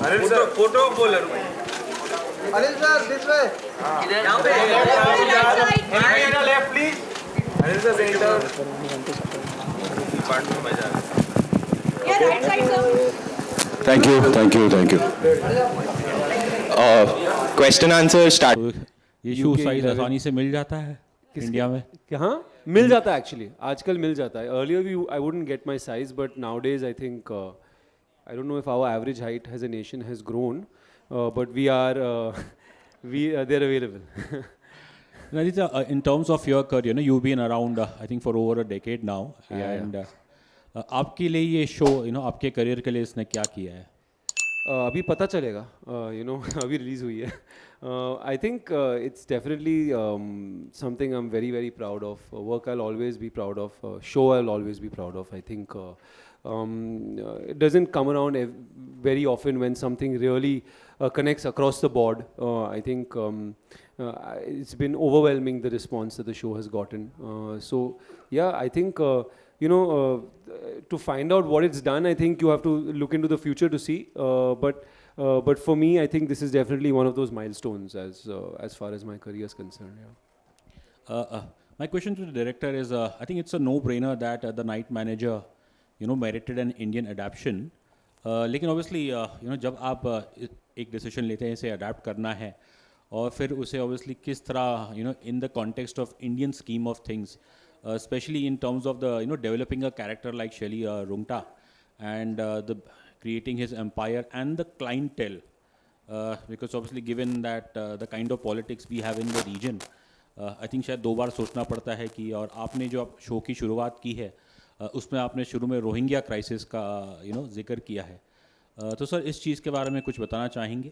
Anil sir photo bowler Anil sir this way left please Anil sir centre department में जा right side sir thank you question answer start. ये शू size आसानी से मिल जाता है इंडिया में? हाँ मिल जाता है एक्चुअली, आजकल मिल जाता है. Earlier we I wouldn't get my size but nowadays I think I don't know if our average height has a nation has grown but we are they are available. Aditya, in terms of your career, you've been around I think for over a decade now, and आपके लिए ये show आपके career के लिए इसने क्या किया है? अभी पता चलेगा, अभी रिलीज हुई है. I think it's definitely something I'm very very proud of. Work I'll always be proud of. Show I'll always be proud of. I think it doesn't come around very often when something really connects across the board. I think it's been overwhelming, the response that the show has gotten. So yeah, I think to find out what it's done, I think you have to look into the future to see. But for me, I think this is definitely one of those milestones as far as my career is concerned. Yeah. My question to the director is, I think it's a no-brainer that the Night Manager, merited an Indian adaptation. लेकिन obviously, जब आप एक decision लेते हैं इसे adapt करना है, और फिर उसे obviously किस तरह, in the context of Indian scheme of things, especially in terms of the, developing a character like Shelly Rungta, and the creating his empire and the clientele, because obviously given that the kind of politics we have in the region, I think शायद दो बार सोचना पड़ता है कि, और आपने जो आप शो की शुरुआत की है उसमें आपने शुरू में रोहिंग्या क्राइसिस का जिक्र किया है, तो सर इस चीज़ के बारे में कुछ बताना चाहेंगे?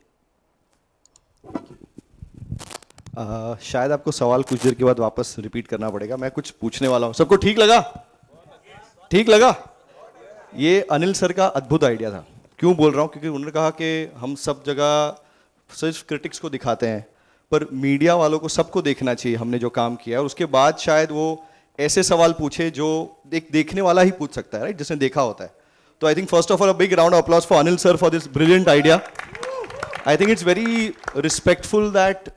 शायद आपको सवाल कुछ देर के बाद वापस रिपीट करना पड़ेगा. मैं कुछ पूछने वाला हूँ. सबको ठीक लगा? ठीक लगा? ये अनिल सर का अद्भुत आइडिया था. क्यों बोल रहा हूँ? क्योंकि उन्होंने कहा कि हम सब जगह सिर्फ क्रिटिक्स को दिखाते हैं, पर मीडिया वालों को सबको देखना चाहिए हमने जो काम किया है, और उसके बाद शायद वो ऐसे सवाल पूछे जो एक देखने वाला ही पूछ सकता है, राइट, जिसने देखा होता है. तो I think first of all a big round of applause for Anil sir for this brilliant idea. I think it's very respectful that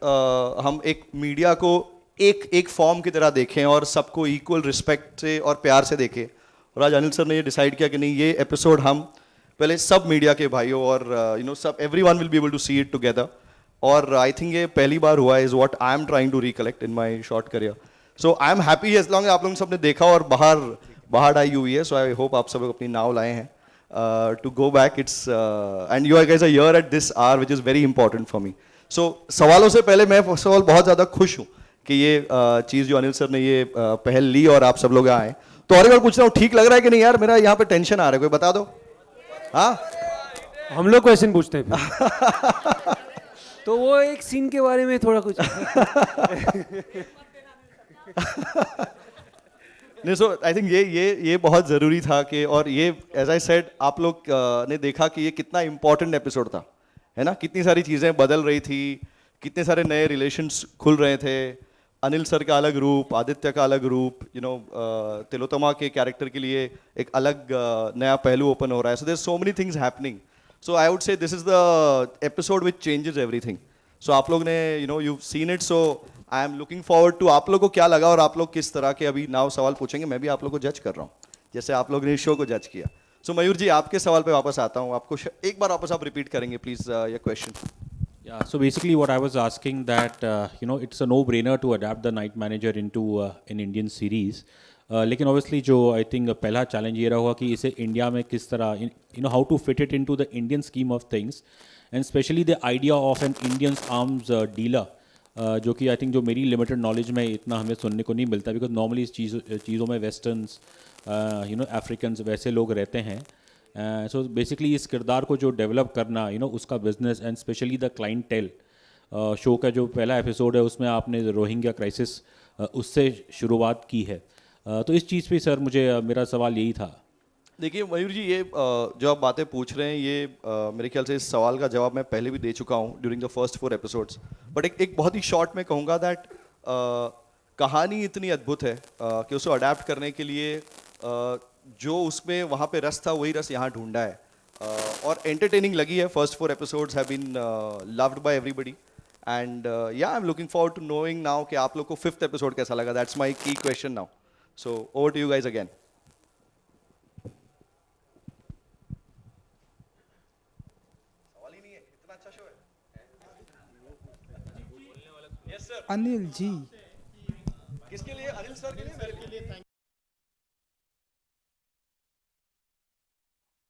हम एक मीडिया को एक फॉर्म की तरह देखें और सबको इक्वल रिस्पेक्ट से और प्यार से देखें. और आज अनिल सर ने ये डिसाइड किया कि नहीं, ये एपिसोड हम पहले सब मीडिया के भाइयों और सब everyone will be able to see it together. और आई थिंक ये पहली बार हुआ is what I am trying to recollect in my short career. So I am happy as long आप लोगों ने सबने देखा और बाहर आई हुई है. सो आई होप आप सब अपनी नाव लाए हैं to go back. It's and you guys are here at this hour, which is very important for me. So सवालों से पहले मैं फर्स्ट ऑफ ऑल बहुत ज़्यादा खुश हूँ कि ये चीज़ जो अनिल सर ने ये पहल ली और आप सब लोग आए. तो और एक बार पूछ रहा हूँ, ठीक लग रहा है कि नहीं? यार मेरा यहाँ पे टेंशन आ रहा है, कोई बता दो. हाँ, हम लोग क्वेश्चन पूछते हैं तो वो एक सीन के बारे में थोड़ा कुछ नहीं. सो आई थिंक ये बहुत ज़रूरी था कि, और ये एज आई सेड आप लोग ने देखा कि ये कितना इम्पोर्टेंट एपिसोड था, है ना. कितनी सारी चीज़ें बदल रही थी, कितने सारे नए रिलेशंस खुल रहे थे. अनिल सर का अलग रूप, आदित्य का अलग रूप, तिलोत्तमा के कैरेक्टर के लिए एक अलग नया पहलू ओपन हो रहा है. So there so many things happening. So I would say this is the episode which changes everything. So आप लोग ने you seen it. So I am looking forward to आप लोग को क्या लगा और आप लोग किस तरह के अभी नाव सवाल पूछेंगे. मैं भी आप लोग को जज कर रहा हूँ जैसे आप लोग ने इस शो को जज किया. सो मयूर जी, आपके सवाल पे वापस आता हूँ. आपको एक बार वापस आप रिपीट करेंगे please your question. Yeah, so basically what I was asking that it's a no-brainer to adapt the Night Manager into an Indian series. लेकिन obviously जो I think पहला challenge ये रहा होगा कि इसे इंडिया में किस तरह how to fit it into the Indian scheme of things, and especially the idea of an Indian arms dealer, जो कि I think जो मेरी limited knowledge में इतना हमें सुनने को नहीं मिलता, because normally इस चीज़ों में वेस्टर्न्स अफ्रीकन्स वैसे लोग रहते हैं. सो बेसिकली इस किरदार को जो डेवलप करना, उसका business and specially the clientele. Show का जो पहला एपिसोड है उसमें आपने रोहिंग्या क्राइसिस उससे शुरुआत की है. तो इस चीज़ पे सर मेरा सवाल यही था. देखिए मयूर जी, ये जो आप बातें पूछ रहे हैं ये मेरे ख्याल से इस सवाल का जवाब मैं पहले भी दे चुका हूँ during the first 4 episodes. But एक बहुत ही शॉर्ट में कहूँगा दैट कहानी इतनी अद्भुत है कि उसे अडेप्ट करने के लिए जो उसमें वहाँ पे रस था वही रस यहाँ ढूंढा है और एंटरटेनिंग लगी है. First 4 episodes have been loved by everybody and yeah I am looking forward to knowing now कि आप लोग को 5th एपिसोड कैसा लगा. That's my key question now. So over to you guys again. सवाल ही नहीं है, इतना अच्छा शो है. Yes sir. अनिल जी, किसके लिए? अनिल सर के लिए, मेरे लिए.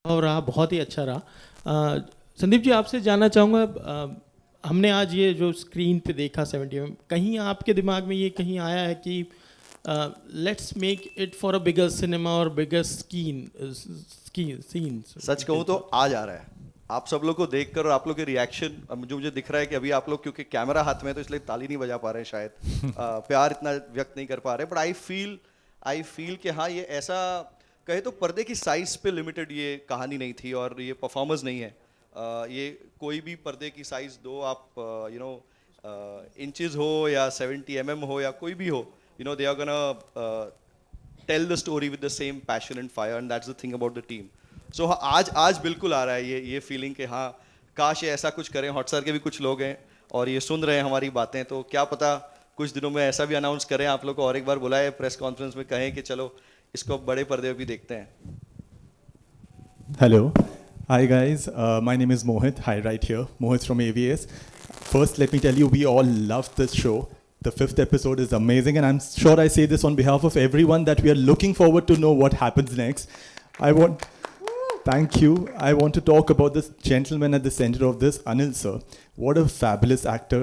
और रहा बहुत ही अच्छा रहा. संदीप जी, आपसे जानना चाहूँगा, हमने आज ये जो स्क्रीन पे देखा 70 में, कहीं आपके दिमाग में ये कहीं आया है कि let's make it for a bigger cinema और बिगर सीन? सच कहूँ तो आज आ रहा है. आप सब लोग को देखकर और आप लोग के रिएक्शन, मुझे दिख रहा है कि अभी आप लोग क्योंकि कैमरा हाथ में है तो इसलिए ताली नहीं बजा पा रहे हैं शायद, प्यार इतना व्यक्त नहीं कर पा रहे. बट आई फील कि हाँ, ये ऐसा कहे तो पर्दे की साइज पे लिमिटेड ये कहानी नहीं थी और ये परफॉर्मर्स नहीं है. ये कोई भी पर्दे की साइज दो आप, यू नो, इंचेस हो या 70 mm हो या कोई भी हो, you know, they are gonna tell the story with the same passion and fire and that's the thing about the team. So आज बिल्कुल आ रहा है ये फीलिंग कि हाँ, काश ये ऐसा कुछ करें. हॉटस्टार के भी कुछ लोग हैं और ये सुन रहे हैं हमारी बातें, तो क्या पता कुछ दिनों में ऐसा भी अनाउंस करें, आप लोग को और एक बार बुलाए प्रेस कॉन्फ्रेंस में, कहें कि चलो इसको बड़े पर्दे पे भी देखते हैं. Hello. Hi guys, my name is Mohit. Hi, right here. Mohit from AVS. First, let me tell you, we all loved this show. The 5th episode is amazing, and I'm sure I say this on behalf of everyone that we are looking forward to know what happens next. Thank you. I want to talk about this gentleman at the center of this, Anil sir. What a fabulous actor.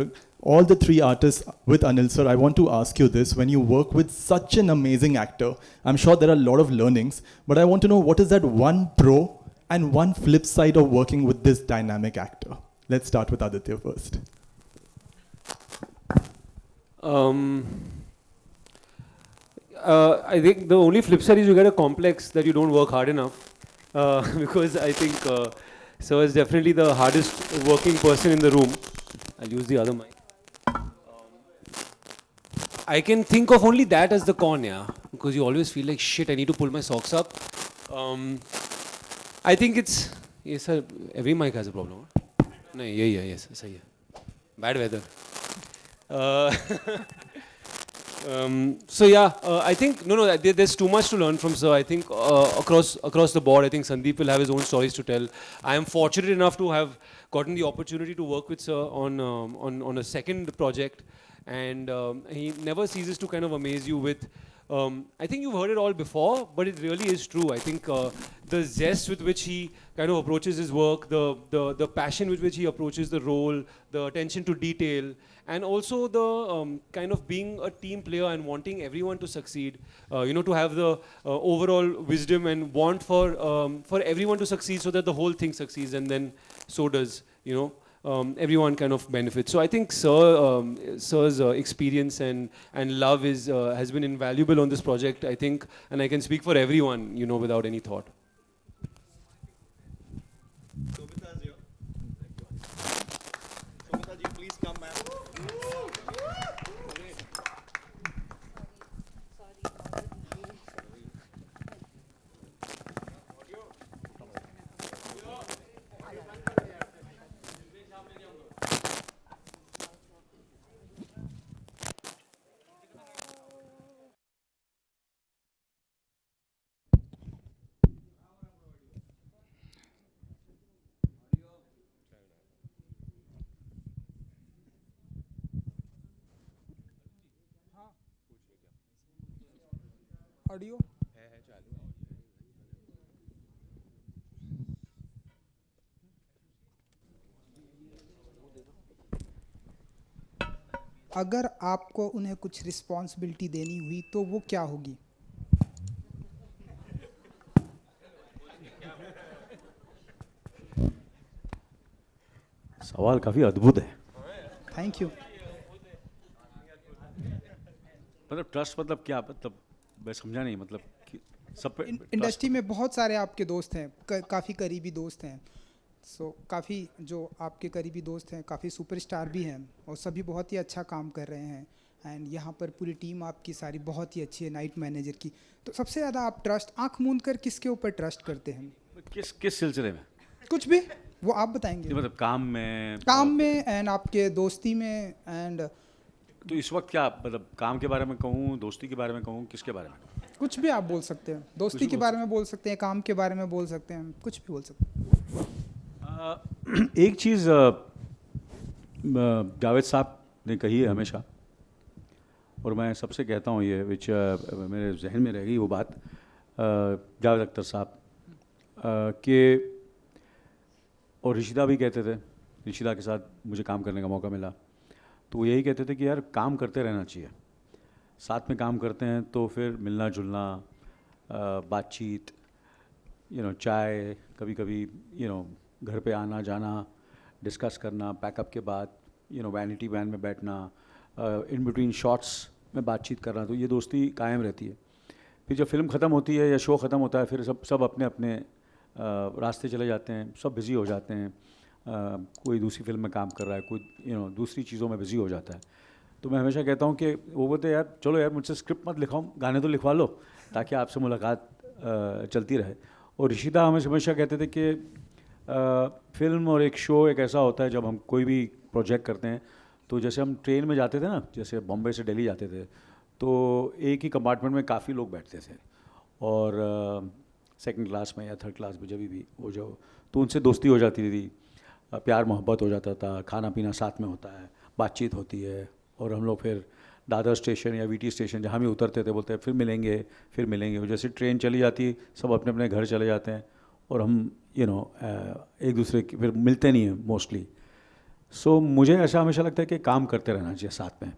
All the 3 artists with Anil sir, I want to ask you this. When you work with such an amazing actor, I'm sure there are a lot of learnings, but I want to know what is that one pro and one flip side of working with this dynamic actor. Let's start with Aditya first. I think the only flip side is you get a complex that you don't work hard enough. Because I think Sir is definitely the hardest working person in the room. I'll use the other mic. I can think of only that as the con, yeah. Because you always feel like, shit, I need to pull my socks up. I think it's... Yes, sir. Every mic has a problem. Huh? No, yes, sir. Bad weather. So yeah, I think there's too much to learn from Sir. I think across the board, I think Sandeep will have his own stories to tell. I am fortunate enough to have gotten the opportunity to work with Sir on a second project, and he never ceases to kind of amaze you with. I think you've heard it all before, but it really is true. I think the zest with which he kind of approaches his work, the passion with which he approaches the role, the attention to detail, and also the kind of being a team player and wanting everyone to succeed, to have the overall wisdom and want for everyone to succeed so that the whole thing succeeds, and then so does, everyone kind of benefits. So I think Sir's experience and love has been invaluable on this project, I think, and I can speak for everyone, without any thought. Sobhita is here. Sobhita ji, please come, ma'am. Audio अगर आपको उन्हें कुछ responsibility देनी हुई तो वो क्या होगी? सवाल काफी अद्भुत है. Thank you. मतलब ट्रस्ट मतलब क्या, मतलब मैं समझा नहीं, मतलब कि सब पे इंडस्ट्री में बहुत सारे आपके दोस्त हैं, काफ़ी करीबी दोस्त हैं. काफ़ी जो आपके करीबी दोस्त हैं, काफ़ी सुपरस्टार भी हैं और सभी बहुत ही अच्छा काम कर रहे हैं. एंड यहाँ पर पूरी टीम आपकी सारी बहुत ही अच्छी है नाइट मैनेजर की। तो सबसे ज़्यादा आप ट्रस्ट आँख मूंद कर किसके ऊपर ट्रस्ट करते हैं? किस सिलसिले में? कुछ भी वो आप बताएंगे। मतलब काम में एंड आपके दोस्ती में एंड तो इस वक्त क्या मतलब काम के बारे में कहूँ, दोस्ती के बारे में कहूँ, किसके बारे में? कुछ भी आप बोल सकते हैं, दोस्ती के बारे में बोल सकते हैं, काम के बारे में बोल सकते हैं, कुछ भी बोल सकते हैं। एक चीज़ जावेद साहब ने कही है हमेशा, और मैं सबसे कहता हूँ ये, विच मेरे जहन में रह गई वो बात, जावेद अख्तर साहब के, और ऋषिदा भी कहते थे, ऋषिदा के साथ मुझे काम करने का मौका मिला, तो वो यही कहते थे कि यार काम करते रहना चाहिए, साथ में काम करते हैं तो फिर मिलना जुलना, बातचीत, चाय, कभी कभी घर पे आना जाना, डिस्कस करना, पैकअप के बाद वैनिटी वैन में बैठना, इन बिटवीन शॉट्स में बातचीत करना, तो ये दोस्ती कायम रहती है। फिर जब फिल्म ख़त्म होती है या शो ख़त्म होता है, फिर सब अपने अपने रास्ते चले जाते हैं, सब बिज़ी हो जाते हैं, कोई दूसरी फिल्म में काम कर रहा है, कोई दूसरी चीज़ों में बिज़ी हो जाता है। तो मैं हमेशा कहता हूँ कि वो बोलते यार चलो यार मुझसे स्क्रिप्ट मत लिखाओ, गाने तो लिखवा लो ताकि आपसे मुलाकात चलती रहे। और ऋषिदा हमें हमेशा कहते थे कि फिल्म और एक शो एक ऐसा होता है, जब हम कोई भी प्रोजेक्ट करते हैं तो जैसे हम ट्रेन में जाते थे ना, जैसे बॉम्बे से दिल्ली जाते थे, तो एक ही कंपार्टमेंट में काफ़ी लोग बैठते थे, और सेकंड क्लास में या थर्ड क्लास में जब भी हो जाओ तो उनसे दोस्ती हो जाती थी, प्यार मोहब्बत हो जाता था, खाना पीना साथ में होता है, बातचीत होती है, और हम लोग फिर दादर स्टेशन या वीटी स्टेशन जहाँ भी उतरते थे बोलते हैं फिर मिलेंगे फिर मिलेंगे। और जैसे ट्रेन चली जाती, सब अपने अपने घर चले जाते हैं, और हम एक दूसरे की फिर मिलते नहीं हैं मोस्टली। सो मुझे ऐसा हमेशा लगता है कि काम करते रहना चाहिए साथ में,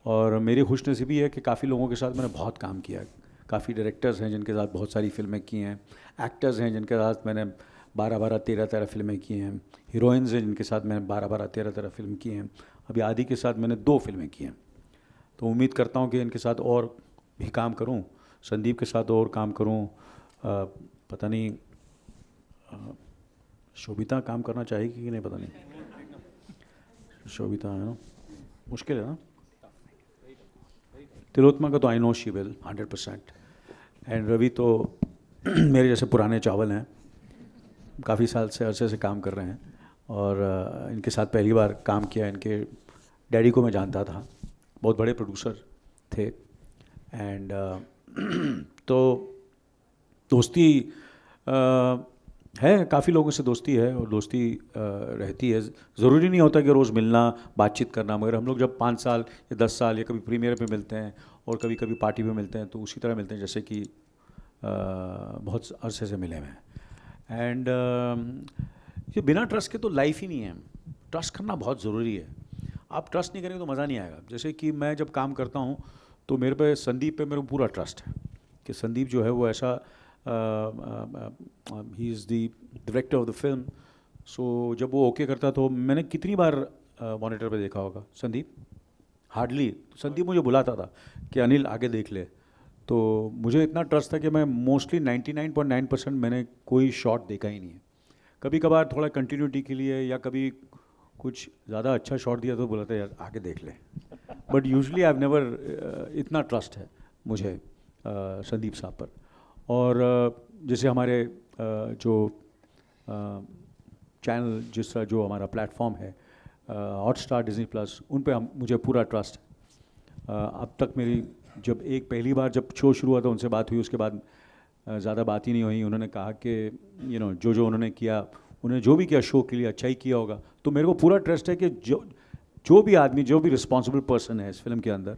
और मेरी खुशनसीबी है कि काफ़ी लोगों के साथ मैंने बहुत काम किया है। काफ़ी डायरेक्टर्स हैं जिनके साथ बहुत सारी फिल्में की हैं, एक्टर्स हैं जिनके साथ मैंने 12-12, 13-13 फिल्में की हैं, हीरोइंस हैं जिनके साथ मैंने 12-12, 13-13 फिल्म की हैं, अभी आदि के साथ मैंने 2 फिल्में की हैं। तो उम्मीद करता हूँ कि इनके साथ और भी काम करूँ, संदीप के साथ और काम करूँ। पता नहीं शोभिता काम करना चाहेगी कि नहीं, पता नहीं। शोभिता है ना, मुश्किल है ना। तिलोत्मा का तो I know she will 100%। And Ravi तो मेरे जैसे पुराने चावल हैं, काफ़ी साल से अरसे से काम कर रहे हैं, और इनके साथ पहली बार काम किया। इनके डैडी को मैं जानता था, बहुत बड़े प्रोड्यूसर थे, एंड तो दोस्ती है, काफ़ी लोगों से दोस्ती है, और दोस्ती रहती है। ज़रूरी नहीं होता कि रोज़ मिलना बातचीत करना, मगर हम लोग जब 5 साल या 10 साल या कभी प्रीमियर पे मिलते हैं और कभी कभी पार्टी पे मिलते हैं, तो उसी तरह मिलते हैं जैसे कि बहुत अरसे से मिले हुए हैं। एंड ये बिना ट्रस्ट के तो लाइफ ही नहीं है। ट्रस्ट करना बहुत ज़रूरी है। आप ट्रस्ट नहीं करेंगे तो मज़ा नहीं आएगा। जैसे कि मैं जब काम करता हूँ तो मेरे पे संदीप पे मेरे को पूरा ट्रस्ट है कि संदीप जो है वो ऐसा, he is the director of the film. So जब वो ओके करता तो मैंने कितनी बार मॉनिटर पे देखा होगा संदीप, हार्डली। संदीप मुझे बुलाता था कि अनिल आगे देख ले, तो मुझे इतना ट्रस्ट था कि मैं मोस्टली 99.9% मैंने कोई शॉट देखा ही नहीं है। कभी कभार थोड़ा कंटिन्यूटी के लिए या कभी कुछ ज़्यादा अच्छा शॉट दिया तो बोला था यार आगे देख ले, but usually I have never, इतना ट्रस्ट है मुझे संदीप साहब पर। और जैसे हमारे जो चैनल जो हमारा प्लेटफॉर्म है हॉटस्टार, डिज़नी प्लस, उन पे मुझे पूरा ट्रस्ट है। अब तक मेरी जब पहली बार जब शो शुरू हुआ था उनसे बात हुई, उसके बाद ज़्यादा बात ही नहीं हुई। उन्होंने कहा कि जो उन्होंने किया, उन्होंने जो भी किया शो के लिए अच्छा ही किया होगा। तो मेरे को पूरा ट्रस्ट है कि जो भी आदमी, जो भी रिस्पॉन्सिबल पर्सन है इस फिल्म के अंदर,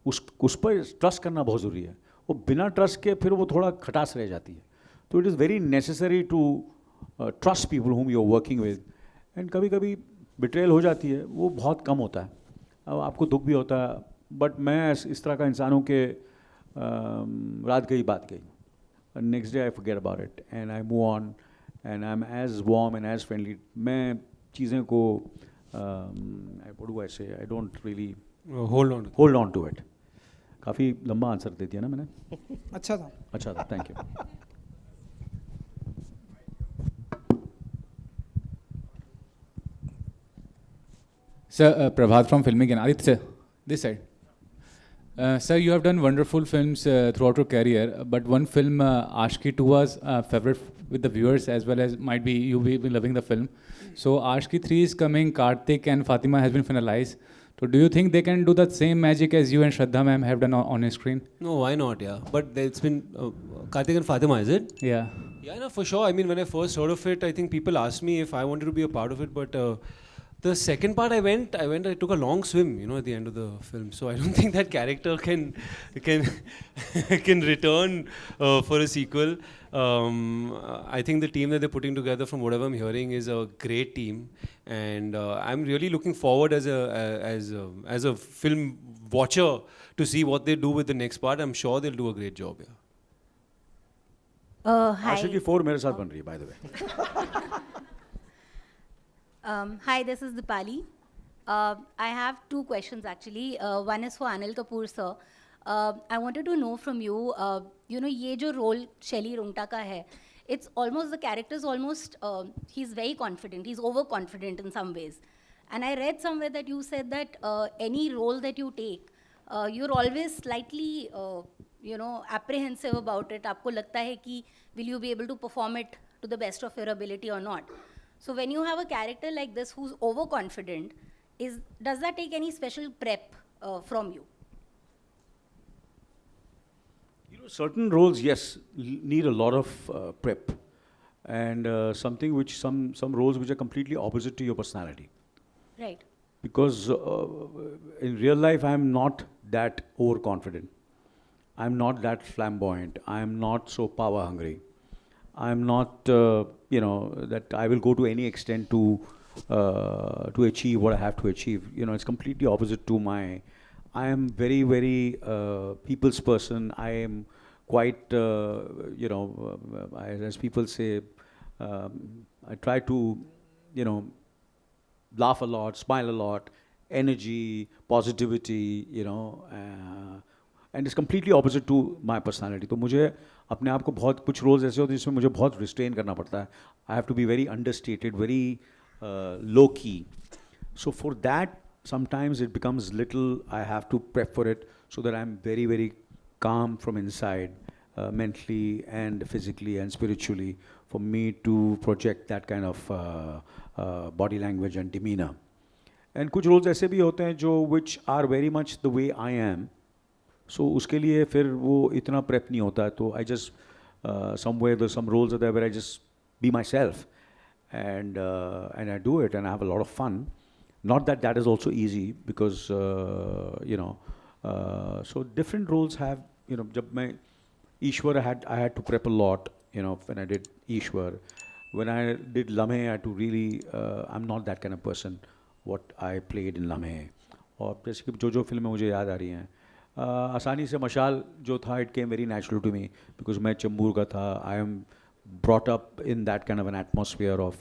उस पर ट्रस्ट करना बहुत ज़रूरी है। वो बिना ट्रस्ट के फिर वो थोड़ा खटास रह जाती है। तो it is very necessary to trust people whom you are working with. And कभी कभी बिट्रेल हो जाती है, वो बहुत कम होता है, अब आपको दुख भी होता है, बट मैं इस तरह का इंसान हूँ कि रात गई बात गई, next day I forget about it and I move on and I am as warm and as friendly. मैं चीज़ें को I don't really hold on to it. काफ़ी लंबा आंसर दे दिया ना मैंने। अच्छा था, thank you. Sir, Prabhat from Filming Aditya, this side. Sir, you have done wonderful films throughout your career, but one film, Aashki 2, was favorite with the viewers as well as might be you will be loving the film. So Aashki 3 is coming. Karthik and Fatima has been finalized. So do you think they can do the same magic as you and Shraddha ma'am have done on screen? No, why not? Yeah, but it's been Karthik and Fatima, is it? Yeah. Yeah, no, for sure. I mean, when I first heard of it, I think people asked me if I wanted to be a part of it, but the second part I took a long swim, you know, at the end of the film. So I don't think that character can can return for a sequel. I think the team that they're putting together, from whatever I'm hearing, is a great team, and I'm really looking forward as a film watcher to see what they do with the next part. I'm sure they'll do a great job. Yeah. Hi. आशिकी 4 मेरे साथ बन रही है, by the way. Hi, this is Dipali. I have two questions actually. One is for Anil Kapoor sir. I wanted to know from you, you know, ये जो role Shelly Rungta का है, it's almost, the character is almost, he's very confident, he's overconfident in some ways. And I read somewhere that you said that any role that you take, you're always slightly, you know, apprehensive about it. आपको लगता है कि will you be able to perform it to the best of your ability or not? So when you have a character like this who's overconfident, does that take any special prep from you? You know, certain roles, yes, need a lot of prep, and something which some roles which are completely opposite to your personality. Right. Because in real life, I'm not that overconfident. I'm not that flamboyant. I'm not so power hungry. I'm not, you know, that I will go to any extent to achieve what I have to achieve. You know, it's completely opposite to my. I am very, very people's person. I am quite, you know, as people say, I try to, you know, laugh a lot, smile a lot, energy, positivity, you know, and it's completely opposite to my personality. तो मुझे अपने आप को बहुत कुछ roles ऐसे होते हैं जिसमें मुझे बहुत restrain करना पड़ता है. I have to be very understated, very low key. So for that, sometimes it becomes little. I have to prep for it so that I'm very, very calm from inside, mentally and physically and spiritually, for me to project that kind of body language and demeanor. And कुछ roles ऐसे भी होते हैं जो which are very much the way I am. So उसके लिए फिर वो इतना prep नहीं होता है. तो I just somewhere there's some roles are there where I just be myself, and I do it and I have a lot of fun. Not that that is also easy, because you know, so different roles have, you know, जब मैं Ishwar I had to prep a lot, you know, when I did Ishwar. When I did Lamhe, I had to really, I'm not that kind of person, what I played in Lamhe. और जैसे कि जो फिल्में मुझे याद आ रही हैं, आसानी से मशाल जो था, it came very natural to me, because मैं चंबूर का था. I am brought up in that kind of an atmosphere of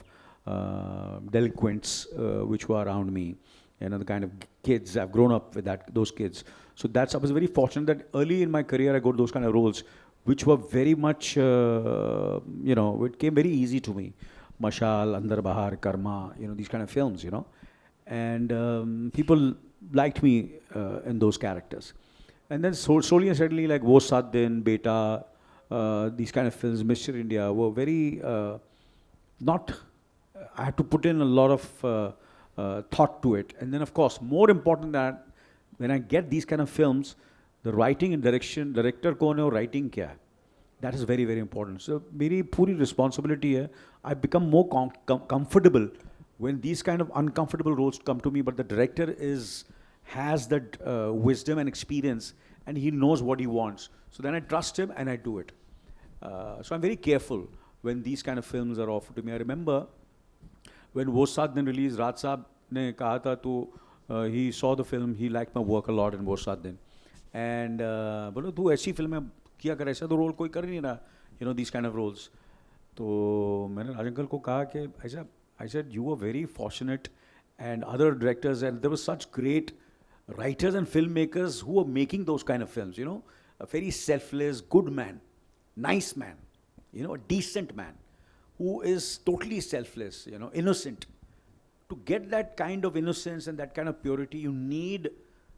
delinquents which were around me, you know, the kind of kids. I've grown up with those kids. So I was very fortunate that early in my career I got those kind of roles, which were very much, you know, it came very easy to me. Mashal, Andar Bahar, Karma, you know, these kind of films, you know. And people liked me in those characters. And then slowly and steadily, like Wo Saat Din, Beta, these kind of films, Mr. India, were very, I had to put in a lot of thought to it. And then, of course, more important than that, when I get these kind of films, the writing and director कौन है और writing क्या है, that is very, very important. So मेरी पूरी responsibility है. I become more comfortable when these kind of uncomfortable roles come to me, but the director has that wisdom and experience, and he knows what he wants. So then I trust him and I do it. So I'm very careful when these kind of films are offered to me. I remember when Wo Saat Din released, Raj Saab ने कहा था, तो he saw the film, he liked my work a lot in Wo Saat Din. And बोलो तू ऐसी फिल्में किया कर, ऐसा तो रोल कोई कर नहीं रहा, you know, these kind of roles. तो मैंने राज अंकल को कहा कि I said you were very fortunate, and other directors, and there were such great writers and filmmakers who were making those kind of films, you know, a very selfless, good man, nice man, you know, a decent man, who is totally selfless, you know, innocent. To get that kind of innocence and that kind of purity, you need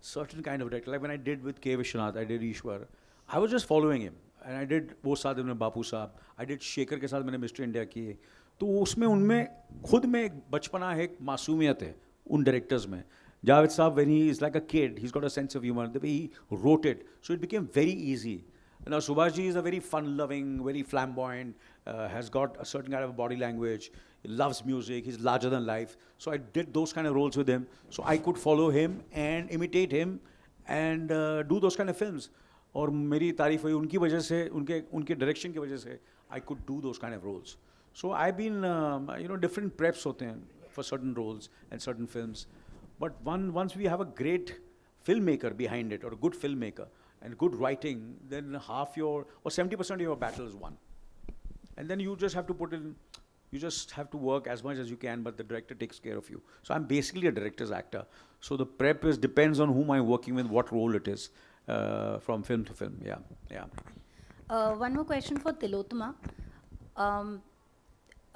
certain kind of director. Like when I did with K. Vishwanath, I did Ishwar. I was just following him. And I did वो साथ में बापू साहब. I did Shekhar के साथ मैंने mister India किए. तो उसमें उनमें खुद में एक बचपना है, एक मासूमियत है उन डायरेक्टर्स में. Javed Saab, when he is like a kid, he's got a sense of humor. The way he wrote it, so it became very easy. Now Subhashji is a very fun-loving, very flamboyant, has got a certain kind of body language. He loves music. He's larger than life. So I did those kind of roles with him, so I could follow him and imitate him and do those kind of films. और मेरी तारीफ हुई उनकी वजह से, उनके direction की वजह से I could do those kind of roles. So I've been, different preps होते हैं for certain roles and certain films. But once we have a great filmmaker behind it, or a good filmmaker and good writing, then 70% of your battle is won. And then you just have to you just have to work as much as you can, but the director takes care of you. So I'm basically a director's actor. So the prep depends on whom I'm working with, what role it is, from film to film. Yeah. One more question for Tillotama.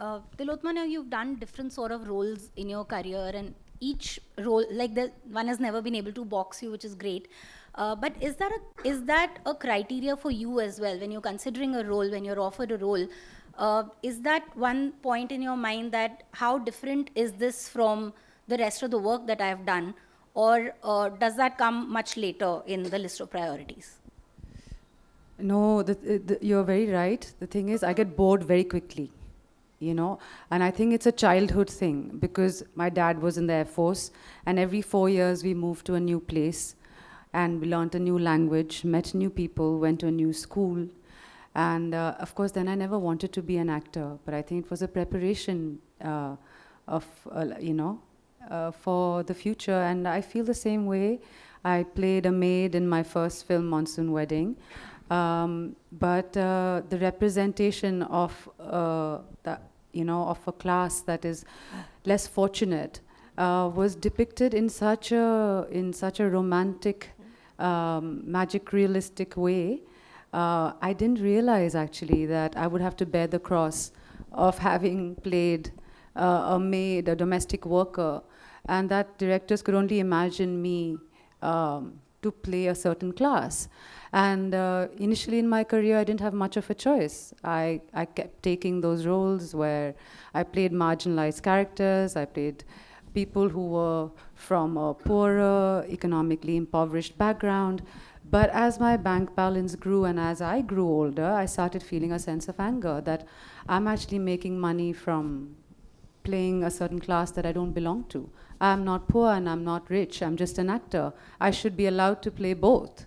Tillotama, now you've done different sort of roles in your career, and each role, like one has never been able to box you, which is great. But is that a criteria for you as well when you're considering a role, when you're offered a role? Is that one point in your mind that how different is this from the rest of the work that I've done, or does that come much later in the list of priorities? No, you're very right. The thing is, I get bored very quickly. And I think it's a childhood thing, because my dad was in the Air Force, and every 4 years we moved to a new place, and we learned a new language, met new people, went to a new school, and of course then I never wanted to be an actor, but I think it was a preparation for the future, and I feel the same way. I played a maid in my first film, Monsoon Wedding, but the representation of of a class that is less fortunate was depicted in such a romantic, magic realistic way. I didn't realize actually that I would have to bear the cross of having played a maid, a domestic worker, and that directors could only imagine me to play a certain class. And initially in my career, I didn't have much of a choice. I kept taking those roles where I played marginalized characters, I played people who were from a poorer, economically impoverished background. But as my bank balance grew and as I grew older, I started feeling a sense of anger that I'm actually making money from playing a certain class that I don't belong to. I'm not poor and I'm not rich, I'm just an actor. I should be allowed to play both,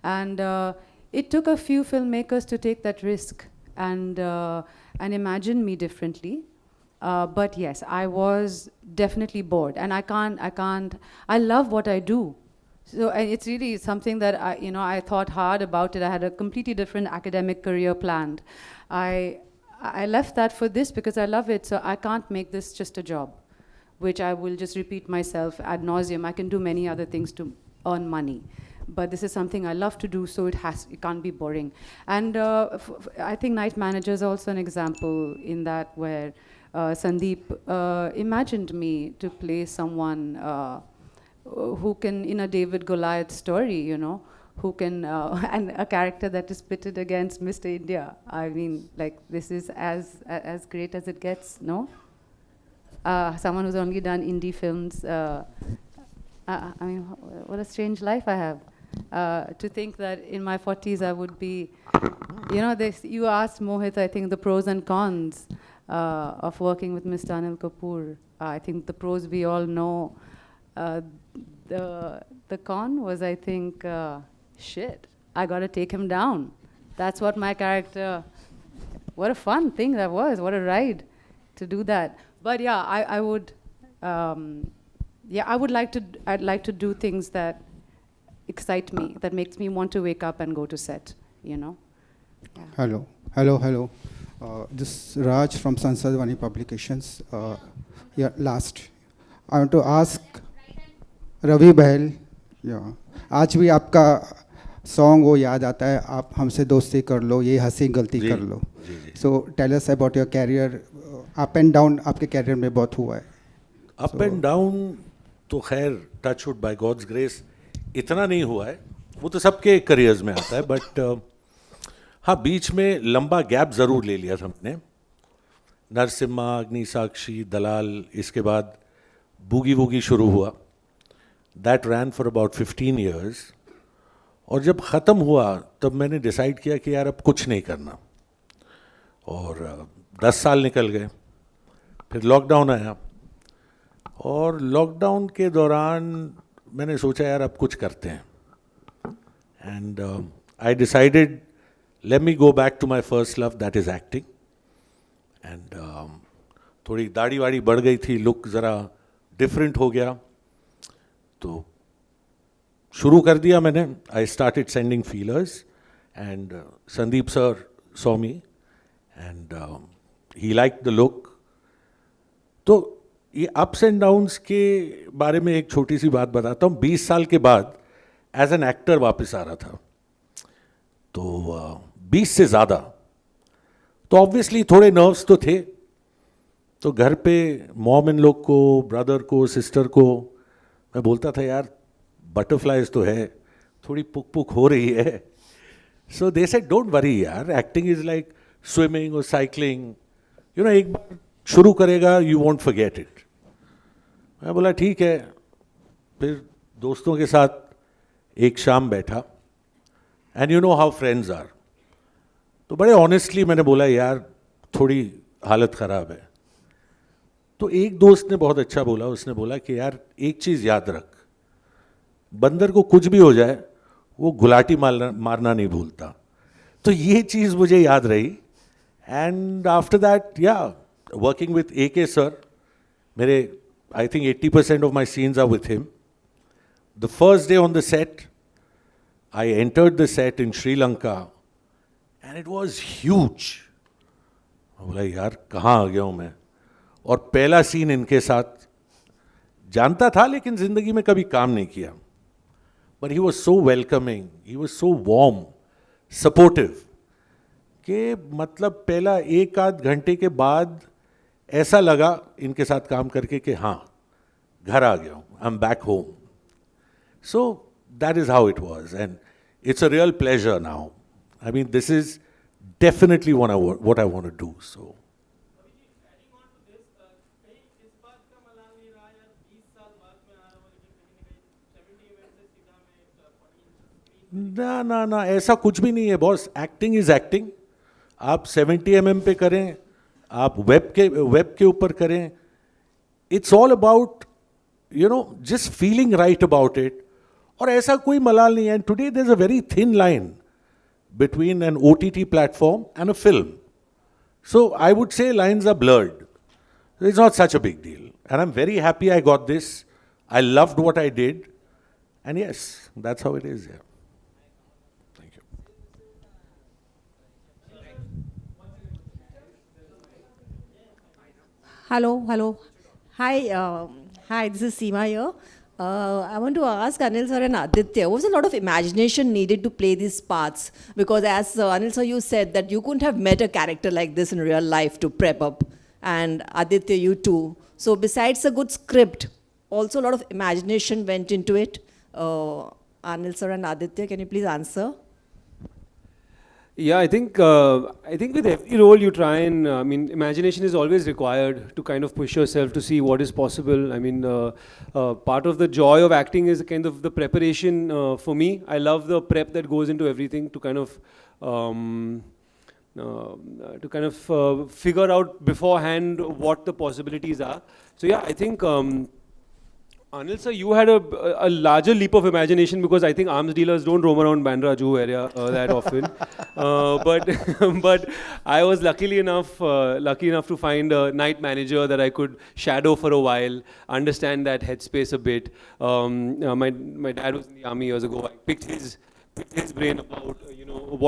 And it took a few filmmakers to take that risk and imagine me differently. But yes, I was definitely bored, and I love what I do. So it's really something that I thought hard about it. I had a completely different academic career planned. I left that for this because I love it, so I can't make this just a job, which I will just repeat myself ad nauseum. I can do many other things to earn money, but this is something I love to do, so it can't be boring. And I think Night Manager is also an example in that, where Sandeep imagined me to play someone who can, in a David Goliath story, who can, and a character that is pitted against Mr. India. I mean, like, this is as great as it gets, no? Someone who's only done indie films. I mean, what a strange life I have. To think that in my 40s I would be, you asked Mohit, I think, the pros and cons of working with Mr. Anil Kapoor. I think the pros we all know. The con was, I think, shit, I gotta take him down. That's what my character, what a fun thing that was, what a ride to do that. But yeah, I would I'd like to do things that excite me, that makes me want to wake up and go to set, Yeah. Hello. This is Raj from Sansadvani Publications. Last. I want to ask Ravi Behl. आज भी आपका song वो याद आता है, आप हमसे दोस्ती कर लो, ये हंसी गलती कर लो. So tell us about your career. Up and down आपके कैरियर में बहुत हुआ है. Up and down तो खैर, touch wood, by God's grace, इतना नहीं हुआ है, वो तो सबके करियर्स में आता है, बट हाँ बीच में लंबा गैप ज़रूर ले लिया था हमने. नरसिम्हा, अग्नि साक्षी, दलाल, इसके बाद बूगी वूगी शुरू हुआ. That rain for about 15 years. और जब ख़त्म हुआ तब मैंने डिसाइड किया कि यार अब कुछ नहीं करना. और 10 साल निकल गए. फिर लॉकडाउन आया और लॉकडाउन के दौरान मैंने सोचा यार अब कुछ करते हैं. And I decided let me go back to my first love, that is acting. And थोड़ी दाढ़ी वाड़ी बढ़ गई थी, लुक ज़रा डिफरेंट हो गया, तो शुरू कर दिया मैंने. I started sending feelers and Sandeep sir saw me and he like the look. तो ये अप्स एंड डाउन्स के बारे में एक छोटी सी बात बताता हूँ. 20 साल के बाद एज एन एक्टर वापस आ रहा था, तो 20 से ज़्यादा, तो ऑब्वियसली थोड़े नर्व्स तो थे. तो घर पे मॉम इन लोग को, ब्रदर को, सिस्टर को मैं बोलता था यार बटरफ्लाइज तो है, थोड़ी पुक पुक हो रही है. सो दे सेड डोंट वरी यार, एक्टिंग इज़ लाइक स्विमिंग और साइकिलिंग, यू नो, एक बार शुरू करेगा यू वॉन्ट फॉरगेट इट. मैं बोला ठीक है. फिर दोस्तों के साथ एक शाम बैठा, and you know how friends are, तो बड़े ऑनेस्टली मैंने बोला यार थोड़ी हालत ख़राब है. तो एक दोस्त ने बहुत अच्छा बोला, उसने बोला कि यार एक चीज़ याद रख, बंदर को कुछ भी हो जाए वो गुलाटी मारना नहीं भूलता. तो ये चीज़ मुझे याद रही. And after that yeah working with AK sir, मेरे I think 80% of my scenes are with him. The first day on the set I entered the set in Sri Lanka and it was huge. बोला यार कहाँ आ गया हूँ मैं. और पहला scene इनके साथ, जानता था लेकिन ज़िंदगी में कभी काम नहीं किया. But he was so welcoming, he was so warm, supportive, कि मतलब पहला 1 आध घंटे के बाद ऐसा लगा इनके साथ काम करके कि हाँ घर आ गया हूँ, I am back home. So that is how it was and it's a real pleasure now. I mean this is definitely what I want to do. So ना ऐसा कुछ भी नहीं है बॉस. Acting is acting. आप 70 mm पे करें, आप वेब के ऊपर करें, it's all about you know just feeling right about it. और ऐसा कोई मलाल नहीं है. And today there is a very thin line between an OTT platform and a film. So I would say lines are blurred. It's not such a big deal. And I'm very happy I got this. I loved what I did. And yes, that's how it is. Yeah. Thank you. Hello. Hi, this is Seema here. I want to ask Anil sir and Aditya, was a lot of imagination needed to play these parts? Because as Anil sir, you said that you couldn't have met a character like this in real life to prep up. And Aditya, you too. So besides a good script, also a lot of imagination went into it. Anil sir and Aditya, can you please answer? Yeah, I think with every role you try and, I mean, imagination is always required to kind of push yourself to see what is possible. I mean, part of the joy of acting is kind of the preparation for me. I love the prep that goes into everything to kind of figure out beforehand what the possibilities are. So yeah, I think Anil sir, you had a larger leap of imagination because I think arms dealers don't roam around Bandra Juhu area that often. But I was lucky enough to find a night manager that I could shadow for a while, understand that headspace a bit. My dad was in the army years ago. I picked his brain about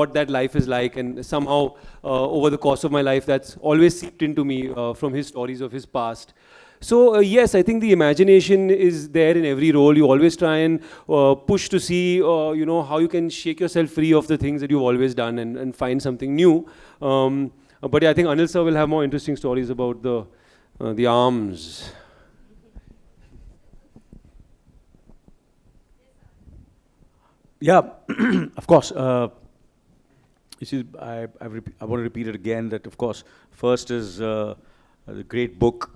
what that life is like, and somehow over the course of my life that's always seeped into me from his stories of his past. So yes, I think the imagination is there in every role. You always try and push to see how you can shake yourself free of the things that you've always done and find something new. But yeah, I think Anil sir will have more interesting stories about the arms. Yeah, of course. You see, I want to repeat it again that, of course, first is the great book,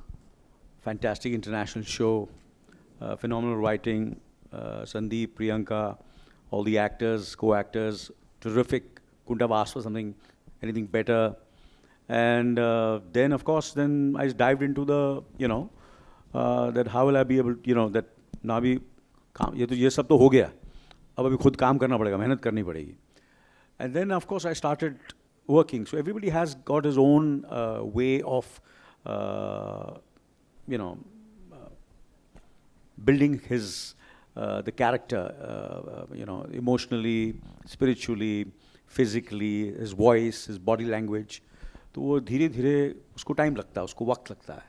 fantastic international show, phenomenal writing, Sandeep, Priyanka, all the actors, co-actors, terrific. Couldn't have asked for something, anything better. And then, of course, then I dived into the, that how will I be able, that ना भी काम ये सब तो हो गया. अब अभी खुद काम करना पड़ेगा, मेहनत करनी पड़ेगी. And then, of course, I started working. So everybody has got his own way of, building his the character, emotionally, spiritually, physically, his voice, his body language. तो वो धीरे धीरे उसको टाइम लगता है, उसको वक्त लगता है.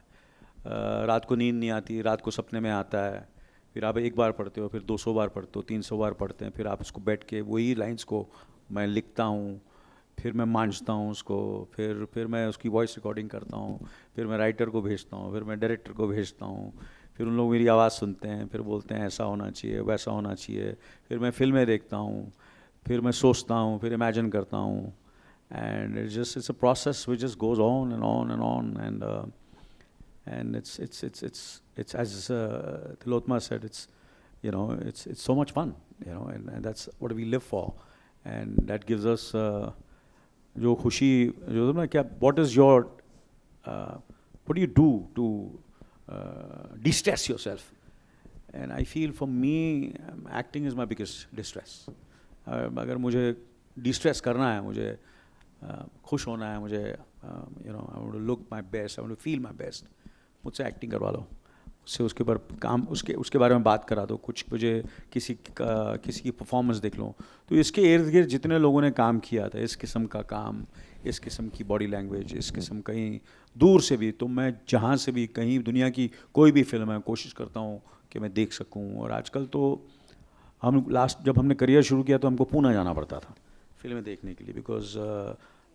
रात को नींद नहीं आती, रात को सपने में आता है. फिर आप एक बार पढ़ते हो, फिर 200 बार पढ़ते हो, 300 बार पढ़ते हैं. फिर आप उसको बैठ के वही लाइंस को मैं लिखता हूँ, फिर मैं मांझता हूँ उसको, फिर मैं उसकी वॉइस रिकॉर्डिंग करता हूँ, फिर मैं राइटर को भेजता हूँ, फिर मैं डायरेक्टर को भेजता हूँ, फिर उन लोग मेरी आवाज़ सुनते हैं, फिर बोलते हैं ऐसा होना चाहिए, वैसा होना चाहिए. फिर मैं फिल्में देखता हूँ, फिर मैं सोचता हूँ, फिर इमेजिन करता हूँ. And it's a process which just goes on and on and on, and it's as Tillotama said, it's so much fun, and that's what we live for, and that gives us जो खुशी जो ना क्या, what do you do to de-stress yourself? And I feel for me acting is my biggest distress. अगर मुझे de-stress करना है, मुझे खुश होना है, मुझे I want to look my best, I want to feel my best, मुझसे एक्टिंग करवा लो, उससे उसके ऊपर काम, उसके बारे में बात करा दो, कुछ मुझे किसी की परफॉर्मेंस देख लो. तो इसके इर्द गिर्द जितने लोगों ने काम किया था, इस किस्म का काम, इस किस्म की बॉडी लैंग्वेज, इस किस्म कहीं दूर से भी, तो मैं जहाँ से भी कहीं दुनिया की कोई भी फिल्म है, कोशिश करता हूँ कि मैं देख सकूँ. और आजकल तो हम जब हमने करियर शुरू किया तो हमको पूना जाना पड़ता था फिल्में देखने के लिए, because